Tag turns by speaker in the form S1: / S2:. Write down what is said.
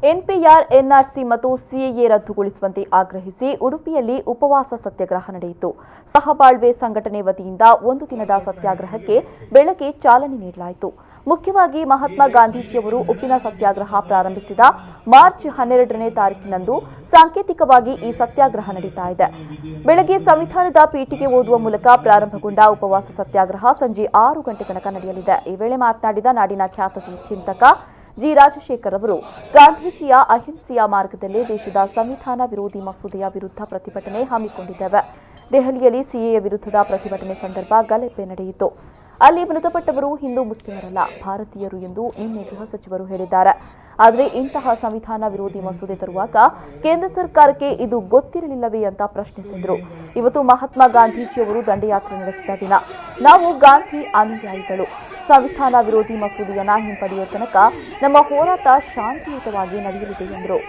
S1: NPR NRC ಮತ್ತು CAA ರದ್ದುಗೊಳಿಸುವಂತೆ ಆಗ್ರಹಿಸಿ ಉಡುಪಿಯಲ್ಲಿ ಉಪವಾಸ ಸತ್ಯಾಗ್ರಹ ನಡೆಯಿತು. ಸಹಬಾಳ್ವೆ ಸಂಘಟನೆ ವತಿಯಿಂದ 1 ದಿನದ ಸತ್ಯಾಗ್ರಹಕ್ಕೆ ಬೆಳಗ್ಗೆ ಚಾಲನೆ ನೀಡಲಾಯಿತು. ಮುಖ್ಯವಾಗಿ ಮಹಾತ್ಮ ಗಾಂಧೀಜಿಯವರು ಉಪ್ಪಿನ ಸತ್ಯಾಗ್ರಹ ಪ್ರಾರಂಭಿಸಿದ ಮಾರ್ಚ್ 12ನೇ ತಾರೀಕಿನಂದು ಸಾಂಕೇತಿಕವಾಗಿ ಈ ಸತ್ಯಾಗ್ರಹ ನಡೀತಾ ಇದೆ. ಬೆಳಗ್ಗೆ ಸಂವಿಧಾನದ ಪೀಠಿಕೆ ಓದುವ ಮೂಲಕ ಪ್ರಾರಂಭಗೊಂಡ ಉಪವಾಸ ಸತ್ಯಾಗ್ರಹ ಸಂಜೆ 6 ಗಂಟೆ ತನಕ ನಡೆಯಲಿದೆ. ಈ ವೇಳೆ ಮಾತನಾಡಿದ ನಾಡಿನ ಖ್ಯಾತ ಚಿಂತಕ ಜಿ ರಾಜಶೇಖರ್ ಅವರು ಗಾಂಧೀಜಿಯ ಅಹಿಂಸೆಯ ಮಾರ್ಗದಲ್ಲೇ ದೇಶದ ಸಂವಿಧಾನ ವಿರೋಧಿ ಮಸೂದೆಯ ವಿರುದ್ಧ ಪ್ರತಿಭಟನೆ ಹಮ್ಮಿಕೊಂಡಿದ್ದೇವೆ. ದೆಹಲಿಯಲ್ಲಿ ಸಿಎಎ ವಿರುದ್ಧದ ಪ್ರತಿಭಟನೆ ಸಂದರ್ಭ ಗಲಭೆ ನಡೆಯಿತು. ಅಲ್ಲಿ ಮೃತಪಟ್ಟವರು ಹಿಂದೂ ಮುಸ್ಲಿಮರಲ್ಲ, ಭಾರತೀಯರು ಎಂದು ನಿನ್ನೆ ಗೃಹ ಸಚಿವರು ಹೇಳಿದ್ದಾರೆ. ಆದರೆ ಇಂತಹ ಸಂವಿಧಾನ ವಿರೋಧಿ ಮಸೂದೆ ತರುವಾಗ ಕೇಂದ್ರ ಸರ್ಕಾರಕ್ಕೆ ಇದು ಗೊತ್ತಿರಲಿಲ್ಲವೇ ಅಂತ ಪ್ರಶ್ನಿಸಿದರು. ಇವತ್ತು ಮಹಾತ್ಮ ಗಾಂಧೀಜಿಯವರು ದಂಡಯಾತ್ರೆ ನಡೆಸಿದ ದಿನ. ನಾವು ಗಾಂಧಿ ಅನುಯಾಯಿಗಳು. ಸಂವಿಧಾನ ವಿರೋಧಿ ಮಸೂದೆಯನ್ನ ಹಿಂಪಡೆಯುವ ತನಕ ನಮ್ಮ ಹೋರಾಟ ಶಾಂತಿಯುತವಾಗಿ ನಡೆಯಲಿದೆ ಎಂದರು.